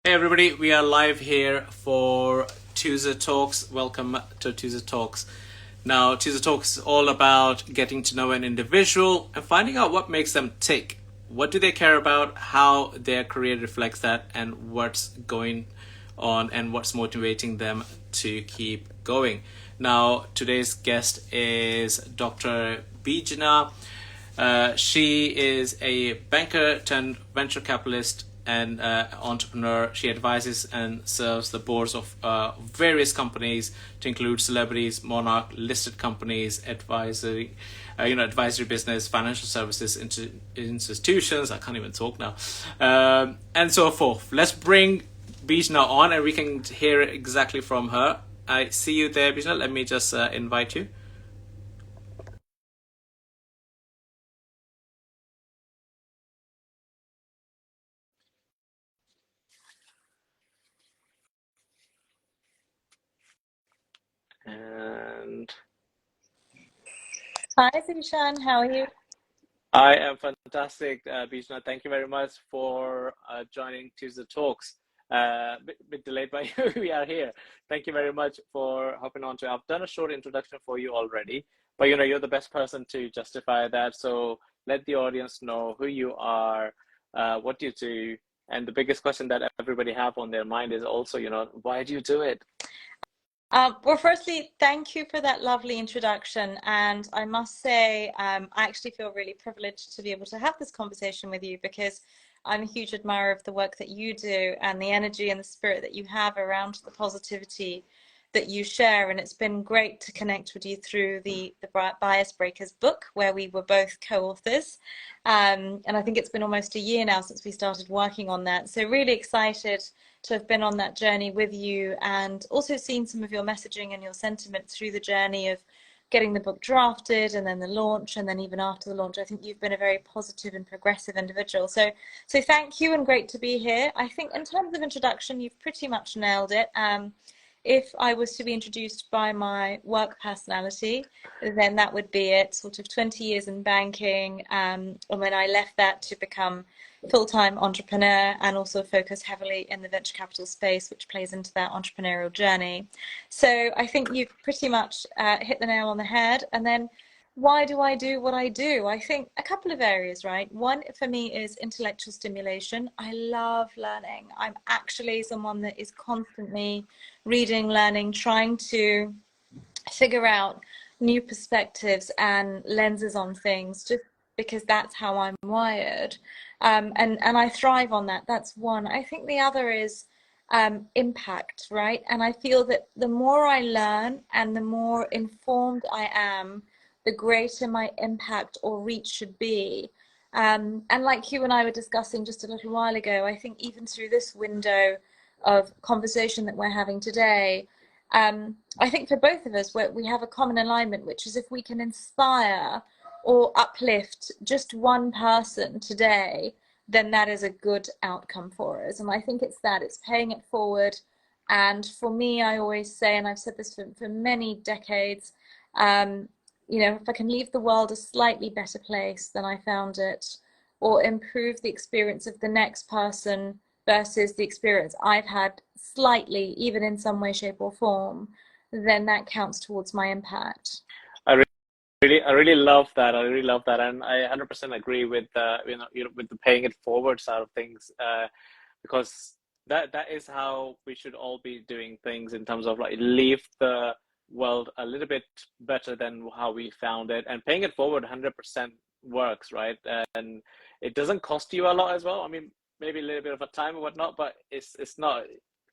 Hey everybody, we are live here for Tuesday Talks. Welcome to Tuesday Talks. Now, Tuesday Talks is all about getting to know an individual and finding out what makes them tick. What do they care about, how their career reflects that, and what's going on and what's motivating them to keep going. Now, today's guest is Dr. Bijna. She is a banker turned venture capitalist and entrepreneur. She advises and serves the boards of various companies, to include celebrities, monarch listed companies, advisory business, financial services, institutions. I can't even talk now, and so forth. Let's bring Bijna on, and we can hear exactly from her. I see you there, Bijna. Let me just invite you. And Hi, Zishan. How are you? I am fantastic, Bijna. Thank you very much for joining Tuesday Talks. Bit delayed, but we are here. Thank you very much for hopping on to. I've done a short introduction for you already, but you're the best person to justify that. So let the audience know who you are, what you do, and the biggest question that everybody have on their mind is also, why do you do it? Well, firstly, thank you for that lovely introduction. And I must say, I actually feel really privileged to be able to have this conversation with you because I'm a huge admirer of the work that you do and the energy and the spirit that you have around the positivity that you share. And it's been great to connect with you through the Bias Breakers book, where we were both co-authors. And I think it's been almost a year now since we started working on that. So really excited to have been on that journey with you, and also seen some of your messaging and your sentiment through the journey of getting the book drafted and then the launch, and then even after the launch. I think you've been a very positive and progressive individual. So thank you, and great to be here. I think in terms of introduction, you've pretty much nailed it. If I was to be introduced by my work personality, then that would be it. Sort of 20 years in banking, and when I left that to become full-time entrepreneur and also focus heavily in the venture capital space, which plays into that entrepreneurial journey. So I think you've pretty much hit the nail on the head. And then why do I do what I do? I think a couple of areas, right? One for me is intellectual stimulation. I love learning. I'm actually someone that is constantly reading, learning, trying to figure out new perspectives and lenses on things, just because that's how I'm wired. And I thrive on that. That's one. I think the other is impact, right? And I feel that the more I learn and the more informed I am, the greater my impact or reach should be. And like you and I were discussing just a little while ago, I think even through this window of conversation that we're having today, I think for both of us, we have a common alignment, which is if we can inspire or uplift just one person today, then that is a good outcome for us. And I think it's paying it forward. And for me, I always say, and I've said this for many decades, if I can leave the world a slightly better place than I found it, or improve the experience of the next person versus the experience I've had slightly, even in some way, shape, or form, then that counts towards my impact. I really love that. I really love that, and I 100% agree with with the paying it forward side of things, because that is how we should all be doing things, in terms of like leave the world a little bit better than how we found it, and paying it forward 100% works, right? And it doesn't cost you a lot as well. I mean, maybe a little bit of a time or whatnot, but it's not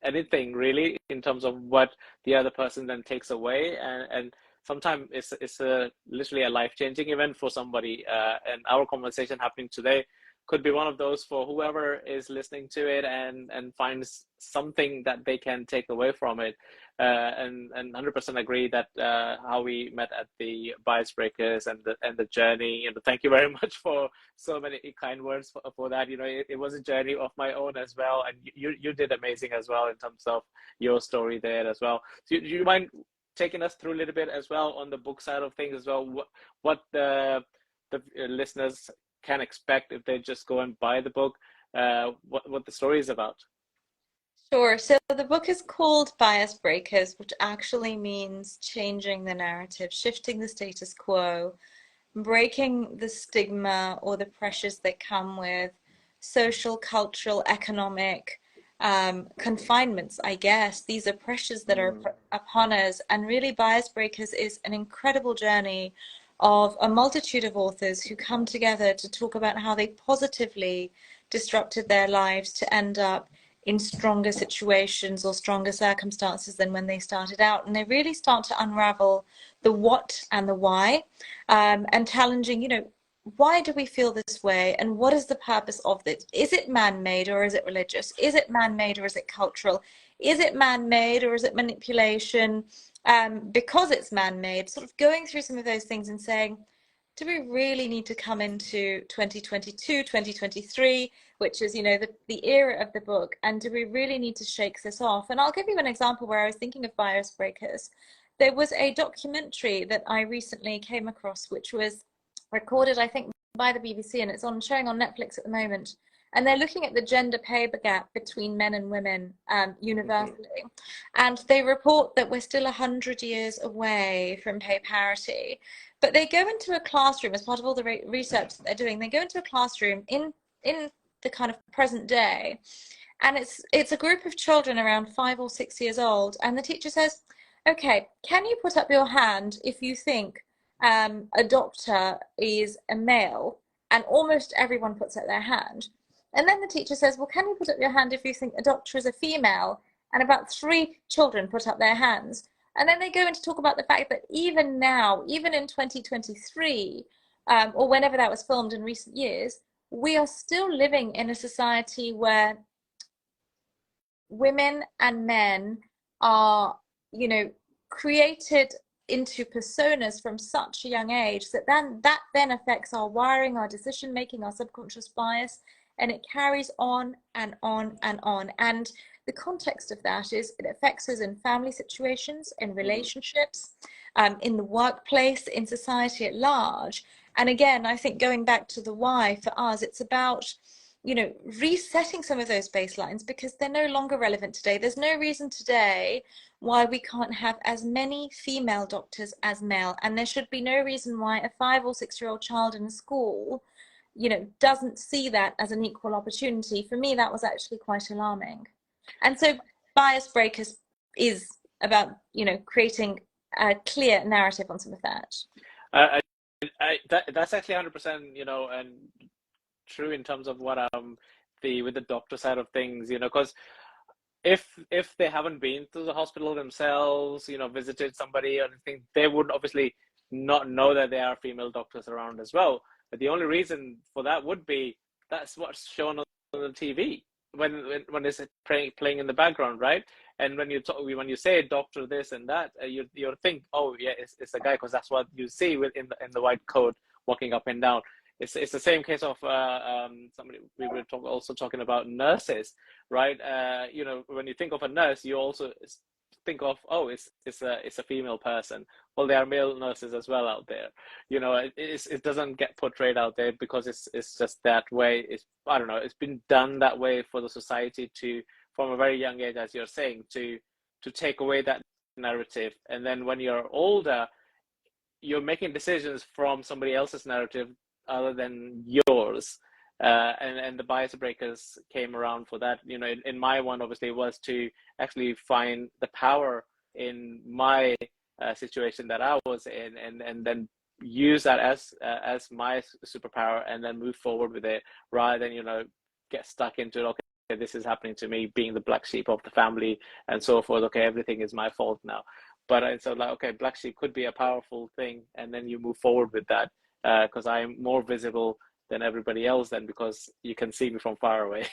anything really in terms of what the other person then takes away, and sometimes it's a literally a life-changing event for somebody, and our conversation happening today could be one of those for whoever is listening to it, and finds something that they can take away from it, and 100% agree that how we met at the Bias Breakers and the journey, and thank you very much for so many kind words for that. It was a journey of my own as well, and you did amazing as well in terms of your story there as well. So do you mind taking us through a little bit as well on the book side of things as well, what the listeners can expect if they just go and buy the book, what the story is about? Sure. So the book is called Bias Breakers, which actually means changing the narrative, shifting the status quo, breaking the stigma or the pressures that come with social, cultural, economic confinements, I guess. These are pressures that are Mm, upon us. And really, Bias Breakers is an incredible journey of a multitude of authors who come together to talk about how they positively disrupted their lives to end up in stronger situations or stronger circumstances than when they started out. And they really start to unravel the what and the why, and challenging, why do we feel this way and what is the purpose of this? Is it man-made or is it religious? Is it man-made or is it cultural? Is it man-made or is it manipulation? Because it's man-made, sort of going through some of those things and saying, do we really need to come into 2022, 2023, which is, the era of the book, and do we really need to shake this off? And I'll give you an example where I was thinking of bias breakers. There was a documentary that I recently came across, which was recorded, I think, by the BBC, and it's showing on Netflix at the moment. And they're looking at the gender pay gap between men and women mhm, universally. And they report that we're still 100 years away from pay parity. But they go into a classroom as part of all the research that they're doing. They go into a classroom in the kind of present day, and it's a group of children around 5 or 6 years old, and the teacher says, "Okay, can you put up your hand if you think a doctor is a male?" And almost everyone puts up their hand. And then the teacher says, "Well, can you put up your hand if you think a doctor is a female?" And about 3 children put up their hands. And then they go into talk about the fact that even now, even in 2023, or whenever that was filmed in recent years, we are still living in a society where women and men are, created into personas from such a young age that then affects our wiring, our decision making, our subconscious bias, and it carries on and on and on. And the context of that is it affects us in family situations, in mhm, relationships, in the workplace, in society at large. And again, I think going back to the why for us, it's about resetting some of those baselines because they're no longer relevant today. There's no reason today why we can't have as many female doctors as male, and there should be no reason why a 5 or 6 year old child in a school, doesn't see that as an equal opportunity. For me, that was actually quite alarming. And so bias breakers is about, creating a clear narrative on some of that. I, that's actually 100%, and true in terms of what with the doctor side of things, because if they haven't been to the hospital themselves, visited somebody or anything, they would obviously not know that there are female doctors around as well. But the only reason for that would be that's what's shown on the TV when it's playing in the background, right? And when you say doctor this and that, you think, oh yeah, it's a guy because that's what you see in the white coat walking up and down. It's the same case of somebody we were also talking about nurses, right? When you think of a nurse, you also think of, oh, it's a female person. Well, there are male nurses as well out there. It doesn't get portrayed out there because it's just that way. I don't know. It's been done that way for the society to, from a very young age, as you're saying, to take away that narrative. And then when you're older, you're making decisions from somebody else's narrative other than yours. And the bias breakers came around for that. In my one, obviously, was to actually find the power in my situation that I was in, and then use that as my superpower, and then move forward with it, rather than get stuck into it. Okay, this is happening to me, being the black sheep of the family, and so forth. Okay, everything is my fault now. But it's like, okay, black sheep could be a powerful thing, and then you move forward with that because I'm more visible than everybody else then because you can see me from far away,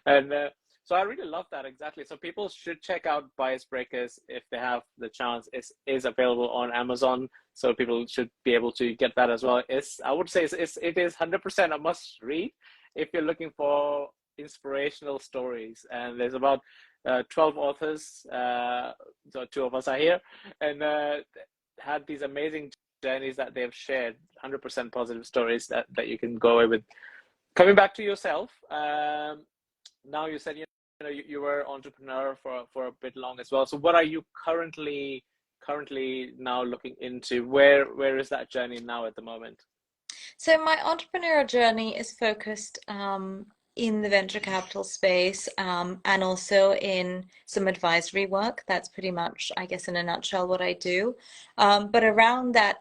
and so I really love that. Exactly. So people should check out Bias Breakers if they have the chance. It is available on Amazon, so people should be able to get that as well. I would say it is 100% a must read if you're looking for inspirational stories, and there's about 12 authors, so two of us are here, and had these amazing journeys that they've shared, 100% positive stories that you can go away with. Coming back to yourself, now you said, you were entrepreneur for a bit long as well. So what are you currently now looking into? Where is that journey now at the moment? So my entrepreneurial journey is focused in the venture capital space and also in some advisory work. That's pretty much, I guess, in a nutshell, what I do. But around that,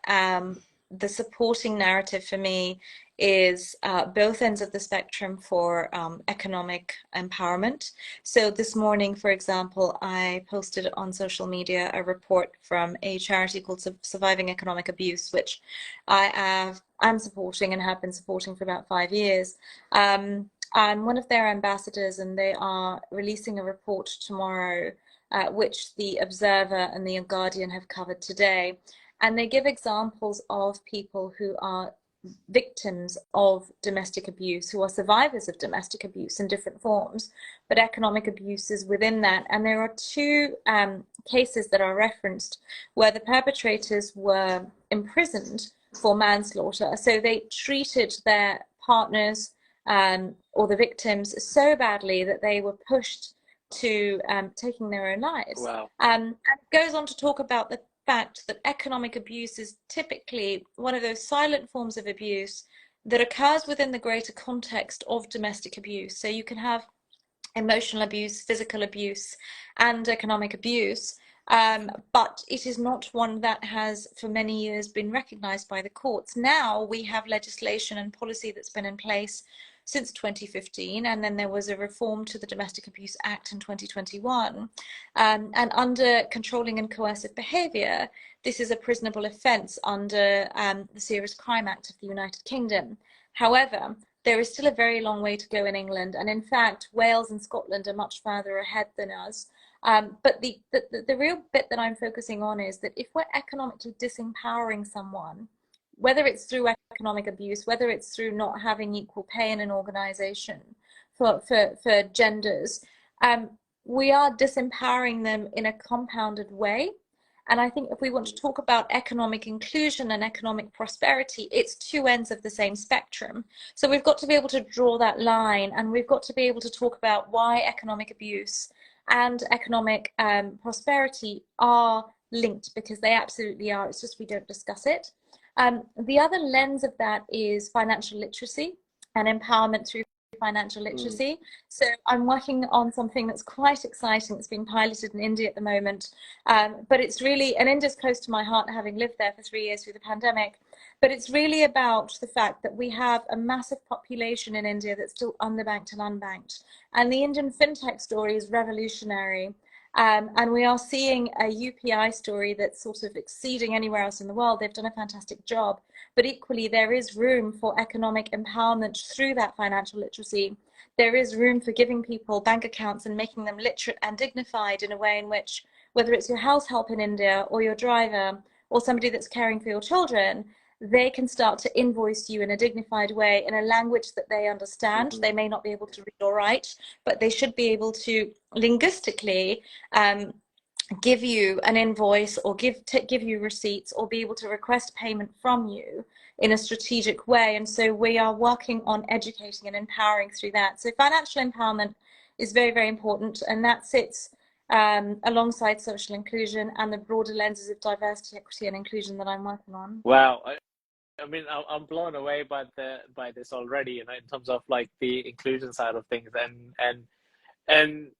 the supporting narrative for me is both ends of the spectrum for economic empowerment. So this morning, for example, I posted on social media a report from a charity called Surviving Economic Abuse, which I'm supporting and have been supporting for about 5 years. I'm one of their ambassadors, and they are releasing a report tomorrow, which the Observer and the Guardian have covered today. And they give examples of people who are victims of domestic abuse, who are survivors of domestic abuse in different forms, but economic abuse is within that. And there are two cases that are referenced where the perpetrators were imprisoned for manslaughter. So they treated their partners or the victims so badly that they were pushed to taking their own lives. Wow. And it goes on to talk about the fact that economic abuse is typically one of those silent forms of abuse that occurs within the greater context of domestic abuse. So you can have emotional abuse, physical abuse, and economic abuse, but it is not one that has for many years been recognized by the courts. Now we have legislation and policy that's been in place since 2015, and then there was a reform to the Domestic Abuse Act in 2021. And under controlling and coercive behaviour, this is a prisonable offence under the Serious Crime Act of the United Kingdom. However, there is still a very long way to go in England, and in fact, Wales and Scotland are much further ahead than us. But the real bit that I'm focusing on is that if we're economically disempowering someone, whether it's through economic abuse, whether it's through not having equal pay in an organization for genders, we are disempowering them in a compounded way. And I think if we want to talk about economic inclusion and economic prosperity, it's two ends of the same spectrum. So we've got to be able to draw that line, and we've got to be able to talk about why economic abuse and economic prosperity are linked, because they absolutely are. It's just we don't discuss it. The other lens of that is financial literacy and empowerment through financial literacy. So I'm working on something that's quite exciting. It's being piloted in India at the moment, but it's really, and India's close to my heart, having lived there for 3 years through the pandemic. But it's really about the fact that we have a massive population in India that's still underbanked and unbanked. And the Indian fintech story is revolutionary. And we are seeing a UPI story that's sort of exceeding anywhere else in the world. They've done a fantastic job. But equally, there is room for economic empowerment through that financial literacy. There is room for giving people bank accounts and making them literate and dignified in a way in which, whether it's your house help in India or your driver or somebody that's caring for your children, they can start to invoice you in a dignified way in a language that they understand. They may not be able to read or write, but they should be able to linguistically give you an invoice or give you receipts or be able to request payment from you in a strategic way. And so we are working on educating and empowering through that. So financial empowerment is very, very important, and that sits alongside social inclusion and the broader lenses of diversity, equity, and inclusion that I'm working on. Wow. I mean, I'm blown away by this already, you know, in terms of like the inclusion side of things, and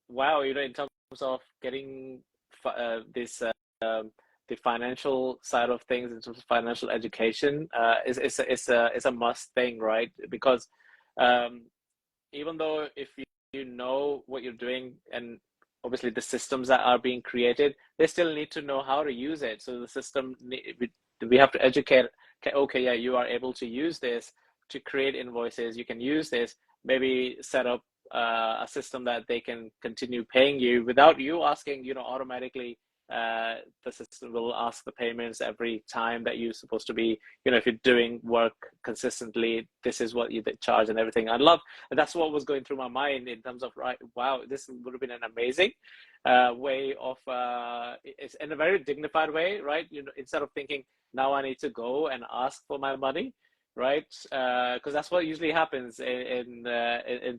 wow, you know, in terms of getting this the financial side of things, in terms of financial education, is a must thing, right? Because even though if you know what you're doing, and obviously the systems that are being created, they still need to know how to use it. So the system, we have to educate. Okay, yeah, you are able to use this to create invoices. You can use this, maybe set up a system that they can continue paying you without you asking. You know, automatically the system will ask the payments every time that you're supposed to be, you know, if you're doing work consistently, this is what you charge and everything. I love, and that's what was going through my mind in terms of, right, wow, this would have been an amazing way of it's in a very dignified way, right? You know, instead of thinking now I need to go and ask for my money, right? Because that's what usually happens in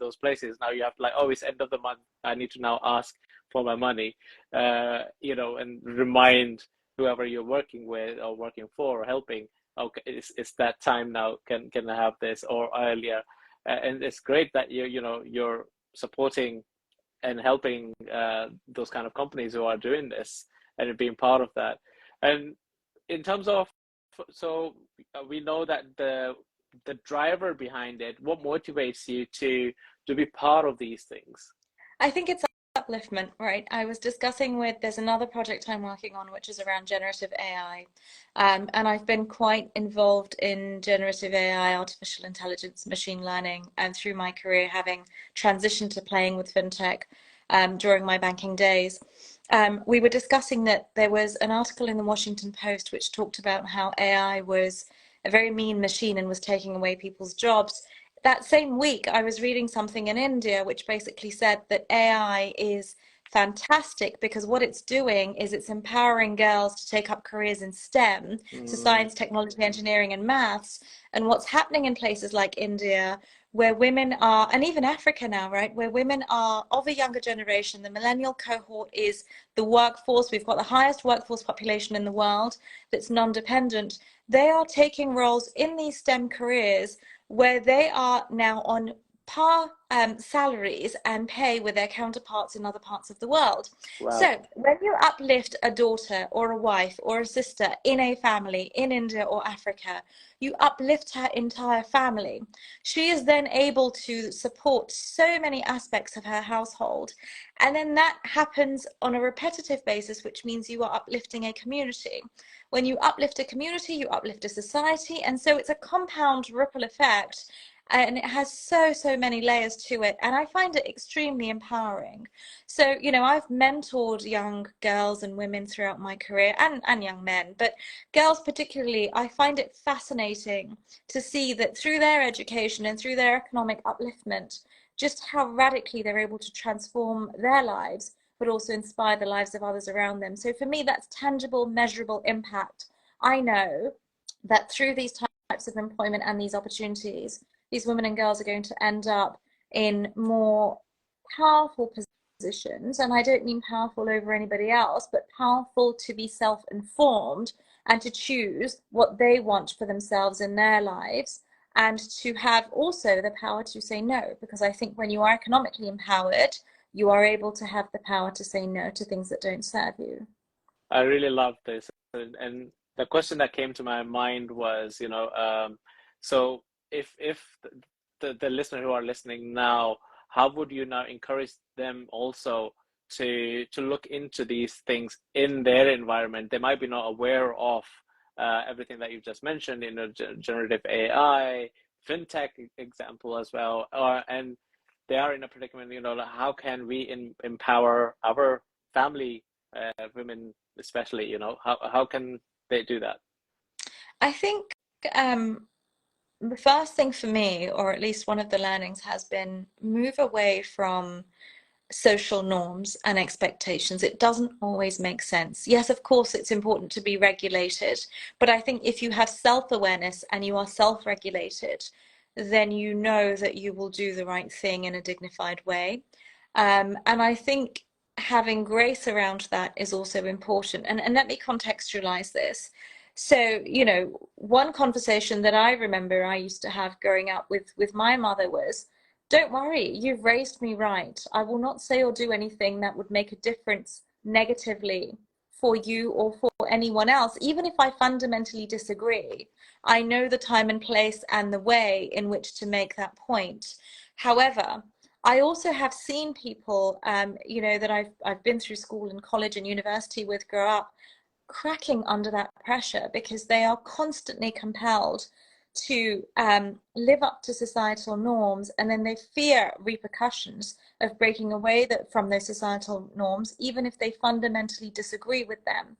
those places. Now you have to like, oh, it's end of the month. I need to now ask for my money, and remind whoever you're working with or working for or helping. Okay, it's that time now. Can I have this or earlier? And it's great that you're supporting and helping those kind of companies who are doing this and being part of that. And in terms of, so we know that the driver behind it, what motivates you to be part of these things? I think it's upliftment, right? I was discussing there's another project I'm working on which is around generative AI. And I've been quite involved in generative AI, artificial intelligence, machine learning, and through my career, having transitioned to playing with fintech during my banking days. We were discussing that there was an article in the Washington Post which talked about how AI was a very mean machine and was taking away people's jobs. That same week, I was reading something in India which basically said that AI is fantastic because what it's doing is it's empowering girls to take up careers in STEM, so Mm, science, technology, engineering, and maths. And what's happening in places like India, where women are, and even Africa now, right, where women are of a younger generation, the millennial cohort is the workforce. We've got the highest workforce population in the world that's non-dependent. They are taking roles in these STEM careers where they are now on par salaries and pay with their counterparts in other parts of the world. wow. So when you uplift a daughter or a wife or a sister in a family in India or Africa, you uplift her entire family. She is then able to support so many aspects of her household. And then that happens on a repetitive basis, which means you are uplifting a community. When you uplift a community, you uplift a society. And so it's a compound ripple effect. And it has so many layers to it. And I find it extremely empowering. So, I've mentored young girls and women throughout my career and young men, but girls particularly, I find it fascinating to see that through their education and through their economic upliftment, just how radically they're able to transform their lives, but also inspire the lives of others around them. So for me, that's tangible, measurable impact. I know that through these types of employment and these opportunities, these women and girls are going to end up in more powerful positions. And I don't mean powerful over anybody else, but powerful to be self-informed and to choose what they want for themselves in their lives, and to have also the power to say no. Because I think when you are economically empowered, you are able to have the power to say no to things that don't serve you. I really love this. And the question that came to my mind was, so if the listener who are listening now, how would you now encourage them also to look into these things in their environment? They might be not aware of everything that you've just mentioned, generative AI, fintech example as well, and they are in a predicament, like how can we empower our family women especially, how can they do that? I think the first thing for me, or at least one of the learnings, has been move away from social norms and expectations. It doesn't always make sense. Yes, of course, it's important to be regulated, but I think if you have self-awareness and you are self-regulated, then you know that you will do the right thing in a dignified way. And I think having grace around that is also important. And let me contextualize this. So, one conversation that I remember I used to have growing up with my mother was, don't worry, you've raised me right. I will not say or do anything that would make a difference negatively for you or for anyone else, even if I fundamentally disagree. I know the time and place and the way in which to make that point. However, I also have seen people, that I've been through school and college and university with grow up cracking under that pressure because they are constantly compelled to live up to societal norms, and then they fear repercussions of breaking away from those societal norms, even if they fundamentally disagree with them.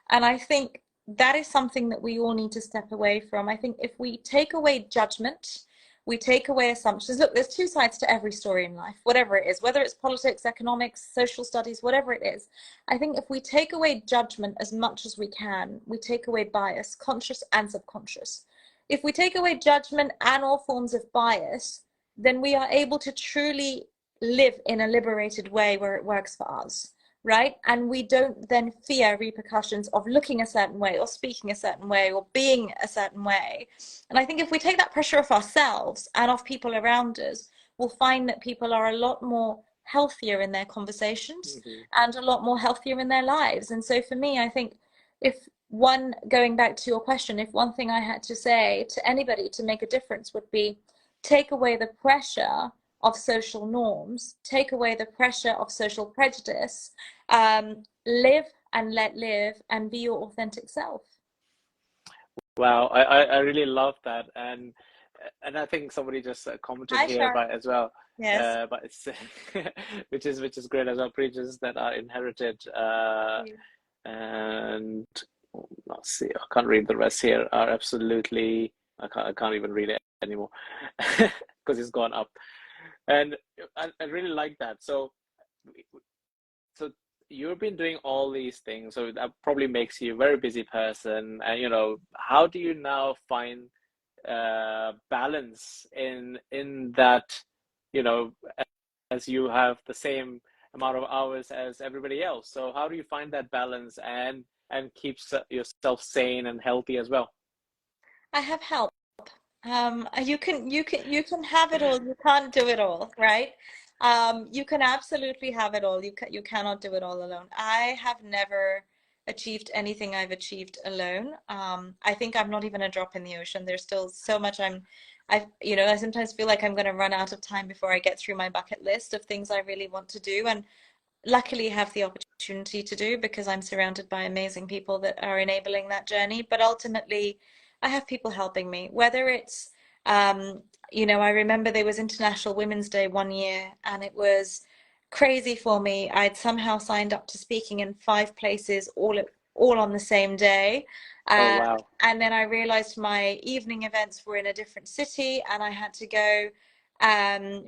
And I think that is something that we all need to step away from. I think if we take away judgment, we take away assumptions. Look, there's two sides to every story in life, whatever it is, whether it's politics, economics, social studies, whatever it is. I think if we take away judgment as much as we can, we take away bias, conscious and subconscious. if we take away judgment and all forms of bias, then we are able to truly live in a liberated way where it works for us, right? And we don't then fear repercussions of looking a certain way or speaking a certain way or being a certain way. And I think if we take that pressure off ourselves and off people around us, we'll find that people are a lot more healthier in their conversations and a lot more healthier in their lives. And so for me, I think if one, going back to your question, if one thing I had to say to anybody to make a difference would be take away the pressure of social norms, take away the pressure of social prejudice, live and let live and be your authentic self. Wow, I really love that, and I think somebody just commented Hi, here Sharon. about as well, Yes. but it's which is great as well. Preachers that are inherited, and let's see, I can't read the rest here. Are absolutely, I can't even read it anymore because it's gone up, and I really like that. So you've been doing all these things, so that probably makes you a very busy person. And how do you now find balance in that, you know, as you have the same amount of hours as everybody else? So how do you find that balance and keep yourself sane and healthy as well? I have help. You can have it all. You can't do it all, right? You can absolutely have it all. You cannot do it all alone. I have never achieved anything I've achieved alone. I think I'm not even a drop in the ocean. There's still so much I sometimes feel like I'm going to run out of time before I get through my bucket list of things I really want to do. And luckily have the opportunity to do because I'm surrounded by amazing people that are enabling that journey. But ultimately, I have people helping me, whether it's, I remember there was International Women's Day one year and it was crazy for me. I'd somehow signed up to speaking in 5 places all on the same day. Oh, Uh, wow. and then I realized my evening events were in a different city and I had to go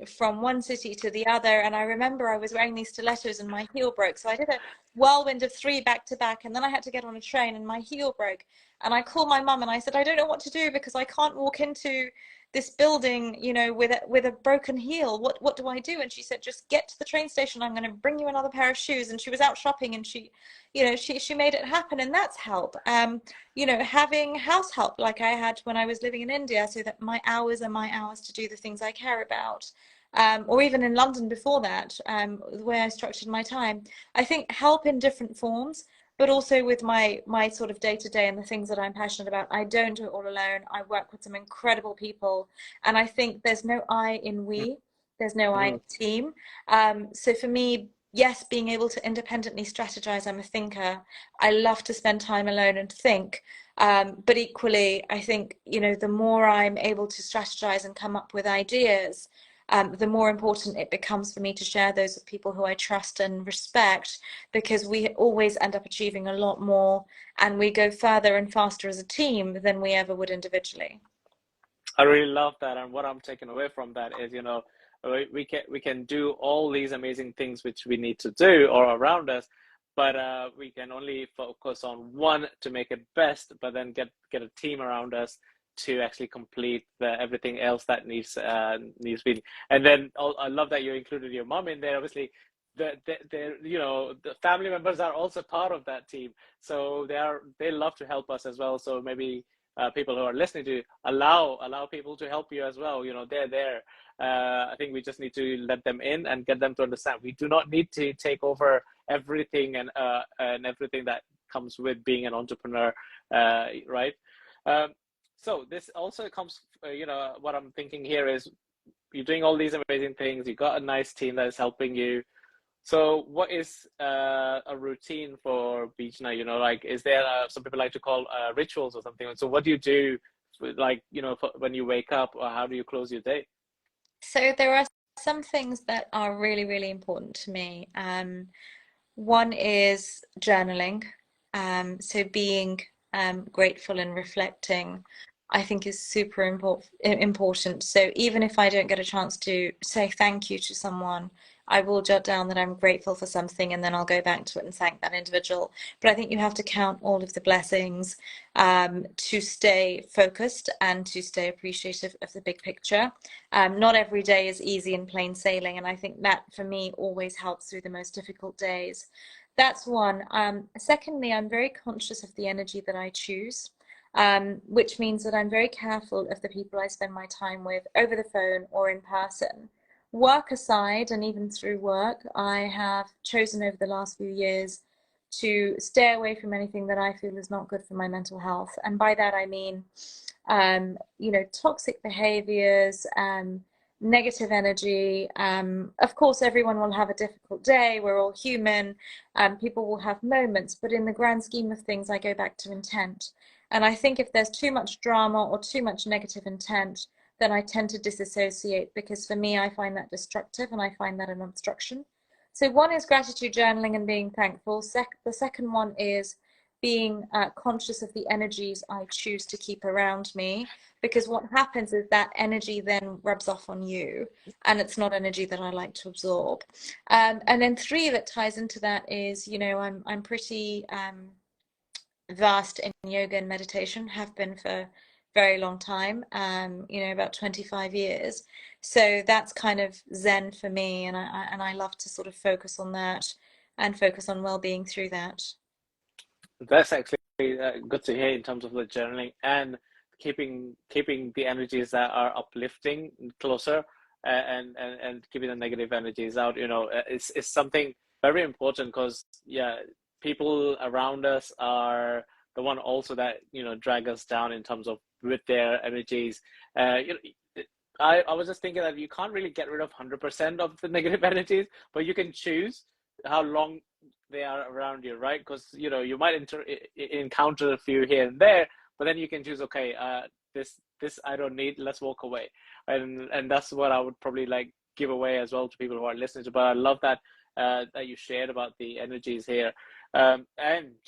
from one city to the other. And I remember I was wearing these stilettos and my heel broke. So I did a whirlwind of 3 back to back. And then I had to get on a train and my heel broke. And I called my mum and I said, I don't know what to do because I can't walk into this building, with a broken heel. What do I do? And she said, just get to the train station. I'm going to bring you another pair of shoes. And she was out shopping and she made it happen. And that's help. Having house help like I had when I was living in India, so that my hours are my hours to do the things I care about. Or even in London before that, the way I structured my time. I think help in different forms, but also with my sort of day to day and the things that I'm passionate about. I don't do it all alone. I work with some incredible people, and I think there's no I in we. There's no I in Mm. team. So for me, yes, being able to independently strategize. I'm a thinker. I love to spend time alone and think. But equally, I think, the more I'm able to strategize and come up with ideas, the more important it becomes for me to share those with people who I trust and respect, because we always end up achieving a lot more and we go further and faster as a team than we ever would individually. I really love that, and what I'm taking away from that is, we can do all these amazing things which we need to do or around us, but we can only focus on one to make it best, but then get a team around us to actually complete everything else that needs being. And then I love that you included your mom in there. Obviously, the family members are also part of that team, so they love to help us as well. So maybe people who are listening to allow people to help you as well. They're there. I think we just need to let them in and get them to understand. We do not need to take over everything and everything that comes with being an entrepreneur, right? Um, so this also comes, what I'm thinking here is you're doing all these amazing things. You got a nice team that is helping you. So what is a routine for Bijna? Like, is there some people like to call rituals or something? So what do you do, like, when you wake up, or how do you close your day? So there are some things that are really, really important to me. One is journaling. So being grateful and reflecting, I think is super important. So even if I don't get a chance to say thank you to someone, I will jot down that I'm grateful for something, and then I'll go back to it and thank that individual. But I think you have to count all of the blessings to stay focused and to stay appreciative of the big picture. Not every day is easy and plain sailing, and I think that for me always helps through the most difficult days. That's one. Secondly, I'm very conscious of the energy that I choose, which means that I'm very careful of the people I spend my time with over the phone or in person. Work aside, and even through work, I have chosen over the last few years to stay away from anything that I feel is not good for my mental health. And by that I mean, toxic behaviors, negative energy. Of course, everyone will have a difficult day. We're all human. People will have moments, but in the grand scheme of things, I go back to intent. And I think if there's too much drama or too much negative intent, then I tend to disassociate, because for me, I find that destructive and I find that an obstruction. So one is gratitude journaling and being thankful. The second one is being conscious of the energies I choose to keep around me, because what happens is that energy then rubs off on you, and it's not energy that I like to absorb. And then three that ties into that is, I'm pretty vast in yoga and meditation, have been for a very long time, about 25 years. So that's kind of Zen for me, and I love to sort of focus on that and focus on well-being through that. That's actually good to hear in terms of the journaling and keeping the energies that are uplifting closer, and keeping the negative energies out. It's something very important, because people around us are the one also that drag us down in terms of with their energies. I was just thinking that you can't really get rid of 100% of the negative energies, but you can choose how long they are around you, right? Because you might encounter a few here and there, but then you can choose, okay, this I don't need, let's walk away. And that's what I would probably like give away as well to people who are listening to. But I love that that you shared about the energies here. And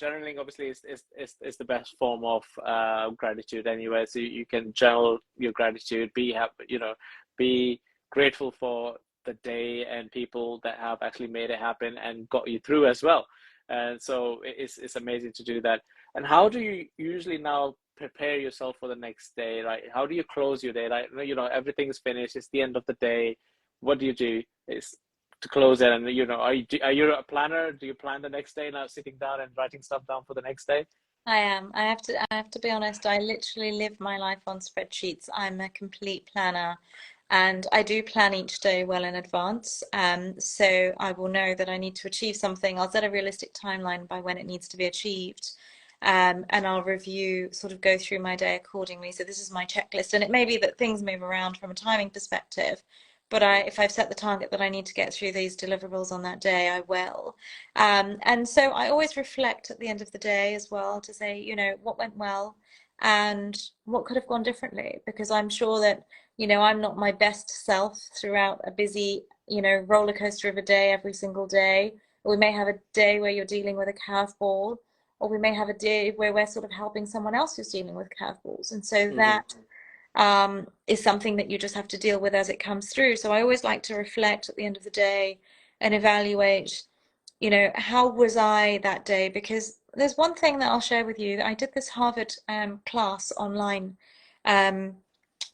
journaling obviously is the best form of gratitude anyway. So you can journal your gratitude, be happy, be grateful for the day and people that have actually made it happen and got you through as well. And so it's amazing to do that. And how do you usually now prepare yourself for the next day? Right? How do you close your day? Like, everything's finished. It's the end of the day. What do you do? It's to close it. And are you a planner? Do you plan the next day now, sitting down and writing stuff down for the next day? I am. I have to be honest, I literally live my life on spreadsheets. I'm a complete planner. And I do plan each day well in advance. So I will know that I need to achieve something. I'll set a realistic timeline by when it needs to be achieved. And I'll sort of go through my day accordingly. So this is my checklist. And it may be that things move around from a timing perspective, but if I've set the target that I need to get through these deliverables on that day, I will. And so I always reflect at the end of the day as well to say, what went well and what could have gone differently, because I'm sure that I'm not my best self throughout a busy, roller coaster of a day every single day. We may have a day where you're dealing with a curveball, or we may have a day where we're sort of helping someone else who's dealing with curveballs. And so Mm-hmm. that is something that you just have to deal with as it comes through. So I always like to reflect at the end of the day and evaluate, how was I that day? Because there's one thing that I'll share with you. I did this Harvard class online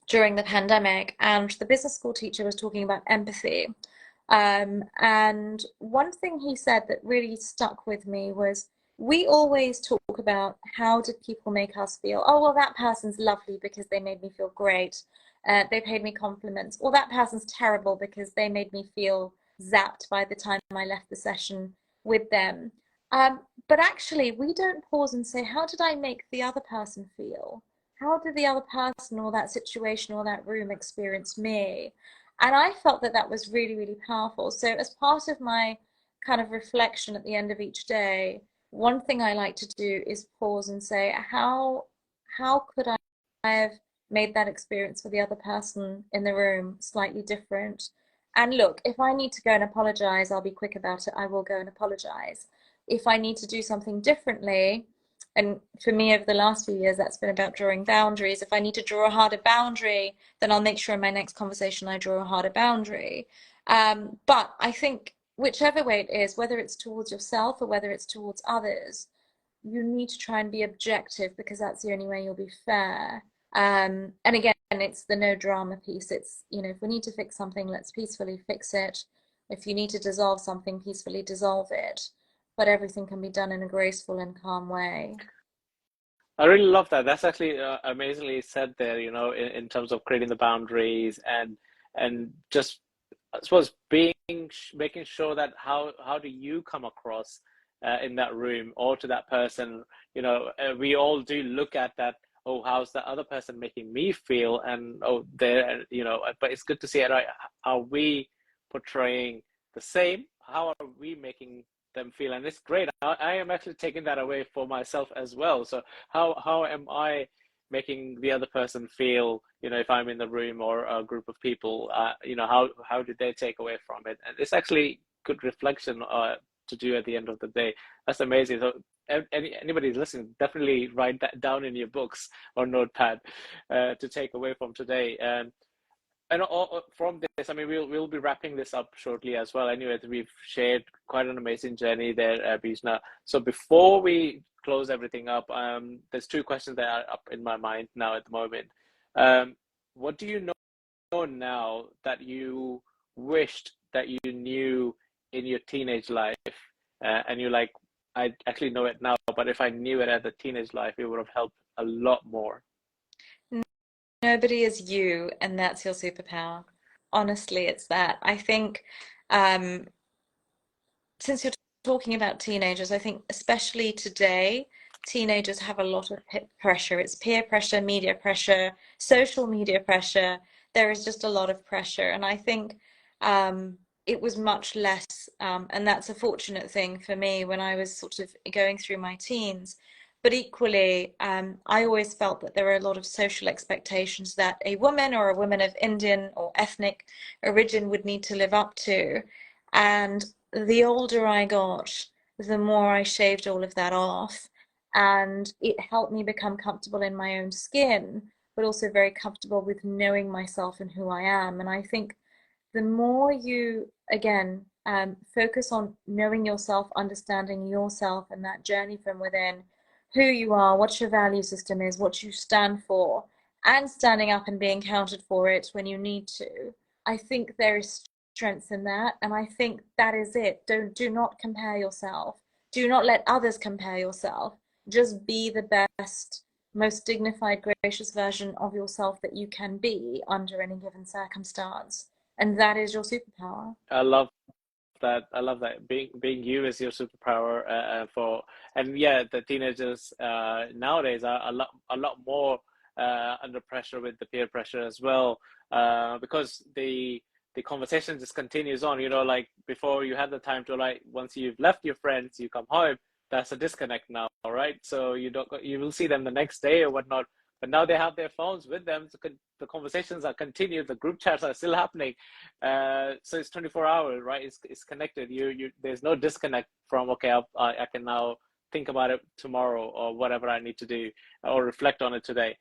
during the pandemic, and the business school teacher was talking about empathy. And one thing he said that really stuck with me was, we always talk about how did people make us feel. Oh, well, that person's lovely because they made me feel great. They paid me compliments. Or that person's terrible because they made me feel zapped by the time I left the session with them. But actually, we don't pause and say, how did I make the other person feel? How did the other person or that situation or that room experience me? And I felt that that was really, really powerful. So as part of my kind of reflection at the end of each day, one thing I like to do is pause and say, how could I have made that experience for the other person in the room slightly different? And look, if I need to go and apologize, I'll be quick about it. I will go and apologize. If I need to do something differently, and for me over the last few years, that's been about drawing boundaries. If I need to draw a harder boundary, then I'll make sure in my next conversation I draw a harder boundary. But I think whichever way it is, whether it's towards yourself or whether it's towards others, you need to try and be objective because that's the only way you'll be fair. And again, it's the no drama piece. It's, if we need to fix something, let's peacefully fix it. If you need to dissolve something, peacefully dissolve it. But everything can be done in a graceful and calm way. I really love that. That's actually amazingly said there, in terms of creating the boundaries and just, I suppose, making sure that how do you come across in that room or to that person. We all do look at that. Oh, how's the other person making me feel? And oh, there, but it's good to see it. Right? Are we portraying the same? How are we making them feel? And it's great. I am actually taking that away for myself as well. So how am I making the other person feel, if I'm in the room or a group of people, how did they take away from it? And it's actually good reflection to do at the end of the day. That's amazing. So anybody listening, definitely write that down in your books or notepad to take away from today. And from this, I mean, we'll be wrapping this up shortly as well. Anyway, we've shared quite an amazing journey there, Bijna. So before we close everything up, there's two questions that are up in my mind now at the moment. What do you know now that you wished that you knew in your teenage life? And you're like, I actually know it now, but if I knew it at the teenage life, it would have helped a lot more. Nobody is you, and that's your superpower. Honestly, it's that. I think um, since you're talking about teenagers, I think especially today, teenagers have a lot of pressure. It's peer pressure, media pressure, social media pressure. There is just a lot of pressure. And I think um, it was much less, and that's a fortunate thing for me when I was sort of going through my teens. But equally, I always felt that there were a lot of social expectations that a woman or a woman of Indian or ethnic origin would need to live up to. And the older I got, the more I shaved all of that off. And it helped me become comfortable in my own skin, but also very comfortable with knowing myself and who I am. And I think the more you, again, focus on knowing yourself, understanding yourself, and that journey from within, who you are, what your value system is, what you stand for, and standing up and being counted for it when you need to. I think there is strength in that, and I think that is it. Do not compare yourself. Do not let others compare yourself. Just be the best, most dignified, gracious version of yourself that you can be under any given circumstance. And that is your superpower. I love that. I love that. Being you is your superpower. And yeah, the teenagers nowadays are a lot more under pressure with the peer pressure as well, because the conversation just continues on. Like before, you had the time to, like, once you've left your friends, you come home. That's a disconnect now, right? So you will see them the next day or whatnot. But now they have their phones with them. So the conversations are continued. The group chats are still happening. So it's 24 hours, right? It's connected. There's no disconnect from, okay, I can now think about it tomorrow or whatever I need to do or reflect on it today.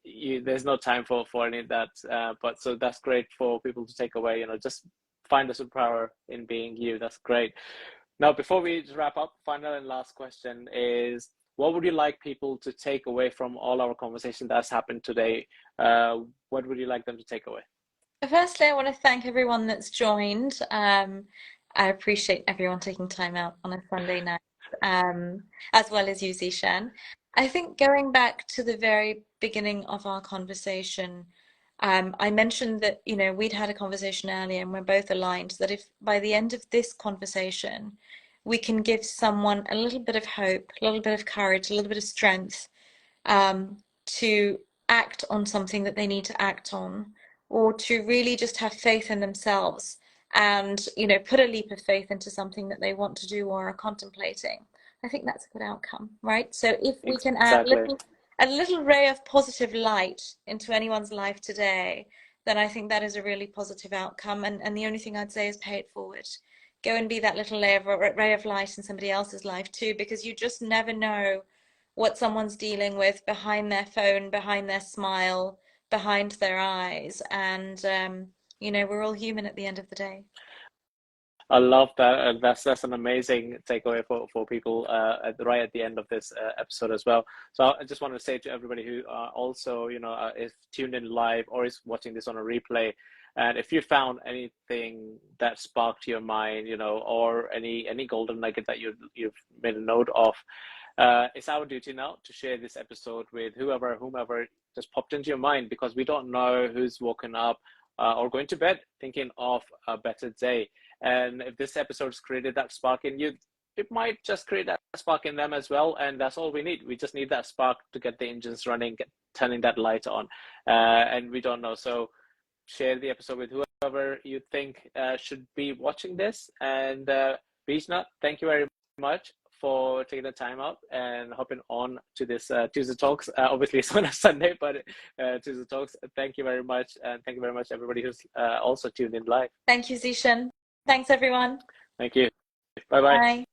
There's no time for any of that. But so that's great for people to take away. Just find the superpower in being you. That's great. Now, before we wrap up, final and last question is, what would you like people to take away from all our conversation that's happened today? What would you like them to take away? Firstly, I want to thank everyone that's joined. I appreciate everyone taking time out on a Sunday night, as well as you, Zishan. I think going back to the very beginning of our conversation, I mentioned that, we'd had a conversation earlier and we're both aligned that if by the end of this conversation, we can give someone a little bit of hope, a little bit of courage, a little bit of strength, to act on something that they need to act on, or to really just have faith in themselves and, put a leap of faith into something that they want to do or are contemplating. I think that's a good outcome, right? So if we can add Exactly. a little ray of positive light into anyone's life today, then I think that is a really positive outcome. And the only thing I'd say is pay it forward. Go and be that little ray of light in somebody else's life too, because you just never know what someone's dealing with behind their phone, behind their smile, behind their eyes. And, we're all human at the end of the day. I love that. And that's an amazing takeaway for people right at the end of this episode as well. So I just want to say to everybody who also, is tuned in live or is watching this on a replay, and if you found anything that sparked your mind, or any golden nugget that you've made a note of, it's our duty now to share this episode with whomever just popped into your mind, because we don't know who's woken up or going to bed thinking of a better day. And if this episode's created that spark in you, it might just create that spark in them as well. And that's all we need. We just need that spark to get the engines running, turning that light on. And we don't know. So share the episode with whoever you think should be watching this. And Bijna, thank you very much for taking the time out and hopping on to this Tuesday Talks. Obviously, it's on a Sunday, but Tuesday Talks. Thank you very much. And thank you very much, everybody who's also tuned in live. Thank you, Zishan. Thanks, everyone. Thank you. Bye-bye. Bye.